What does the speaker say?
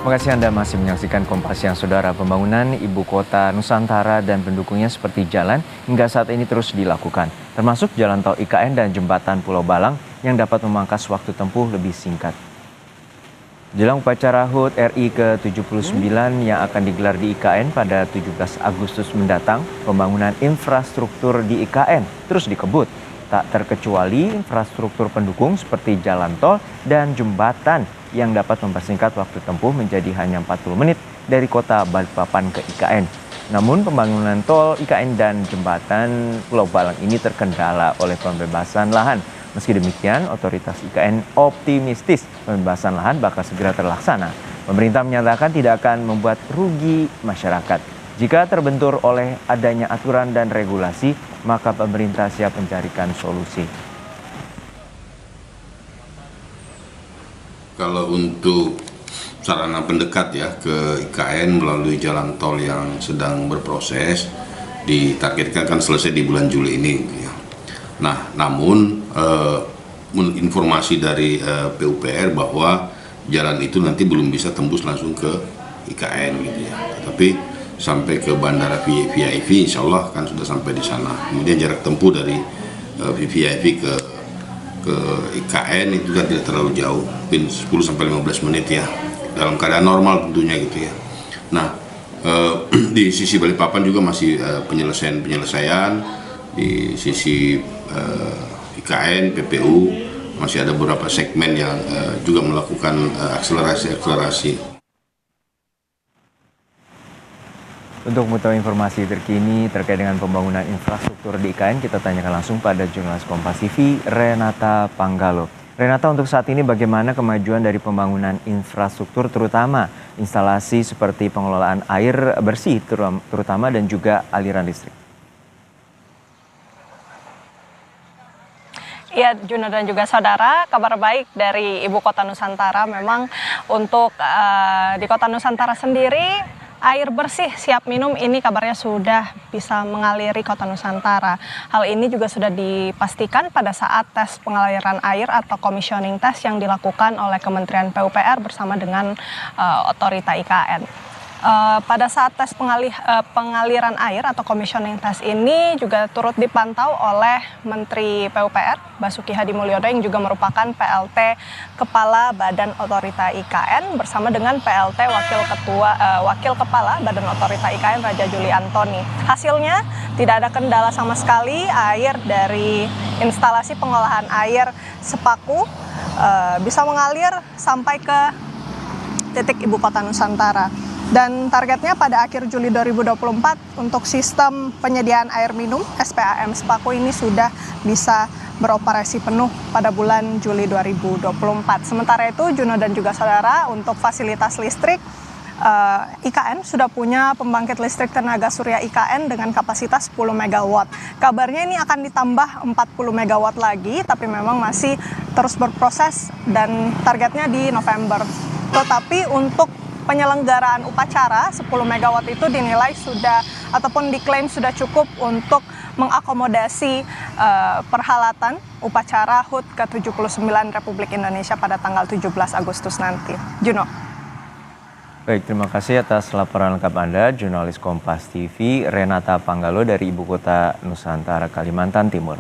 Terima kasih Anda masih menyaksikan Kompas Siang, Saudara. Pembangunan Ibu Kota Nusantara dan pendukungnya seperti jalan hingga saat ini terus dilakukan, termasuk jalan tol IKN dan jembatan Pulau Balang yang dapat memangkas waktu tempuh lebih singkat. Jelang upacara HUT RI ke-79 yang akan digelar di IKN pada 17 Agustus mendatang, pembangunan infrastruktur di IKN terus dikebut. Tak terkecuali infrastruktur pendukung seperti jalan tol dan jembatan yang dapat mempersingkat waktu tempuh menjadi hanya 40 menit dari kota Balikpapan ke IKN. Namun pembangunan tol IKN dan jembatan Pulau Balang ini terkendala oleh pembebasan lahan. Meski demikian, otoritas IKN optimistis pembebasan lahan bakal segera terlaksana. Pemerintah menyatakan tidak akan membuat rugi masyarakat. Jika terbentur oleh adanya aturan dan regulasi, maka pemerintah siap mencarikan solusi. Kalau untuk sarana pendekat ya ke IKN melalui jalan tol yang sedang berproses, ditargetkan kan selesai di bulan Juli ini. Ya. Nah, namun informasi dari PUPR bahwa jalan itu nanti belum bisa tembus langsung ke IKN gitu ya. Tapi sampai ke Bandara VVIP, insya Allah kan sudah sampai di sana. Kemudian jarak tempuh dari VVIP ke IKN itu juga tidak terlalu jauh, mungkin 10-15 menit ya, dalam keadaan normal tentunya gitu ya. Nah, di sisi Balikpapan juga masih penyelesaian di sisi IKN, PPU masih ada beberapa segmen yang juga melakukan akselerasi. Untuk mengetahui informasi terkini terkait dengan pembangunan infrastruktur di IKN, kita tanyakan langsung pada jurnalis Kompas TV, Renata Panggalo. Renata, untuk saat ini bagaimana kemajuan dari pembangunan infrastruktur, terutama instalasi seperti pengelolaan air bersih, terutama dan juga aliran listrik? Ya, Juno dan juga saudara, kabar baik dari Ibu Kota Nusantara. Memang untuk di Kota Nusantara sendiri, air bersih siap minum ini kabarnya sudah bisa mengaliri Kota Nusantara. Hal ini juga sudah dipastikan pada saat tes pengaliran air atau commissioning test yang dilakukan oleh Kementerian PUPR bersama dengan otorita IKN. Pada saat tes pengaliran air atau commissioning test ini juga turut dipantau oleh Menteri PUPR Basuki Hadi Mulyono yang juga merupakan PLT Kepala Badan Otorita IKN bersama dengan PLT Wakil Kepala Badan Otorita IKN Raja Juli Antoni. Hasilnya tidak ada kendala sama sekali, air dari instalasi pengolahan air Sepaku bisa mengalir sampai ke titik Ibu Kota Nusantara. Dan targetnya pada akhir Juli 2024 untuk sistem penyediaan air minum SPAM Sepaku ini sudah bisa beroperasi penuh pada bulan Juli 2024. Sementara itu, Juno dan juga saudara, untuk fasilitas listrik, IKN sudah punya pembangkit listrik tenaga surya IKN dengan kapasitas 10 MW. Kabarnya ini akan ditambah 40 MW lagi, tapi memang masih terus berproses dan targetnya di November. Tetapi untuk penyelenggaraan upacara 10 MW itu dinilai sudah ataupun diklaim sudah cukup untuk mengakomodasi perhelatan upacara HUT ke-79 Republik Indonesia pada tanggal 17 Agustus nanti. Juno. Baik, terima kasih atas laporan lengkap Anda, jurnalis Kompas TV Renata Panggalo dari Ibu Kota Nusantara, Kalimantan Timur.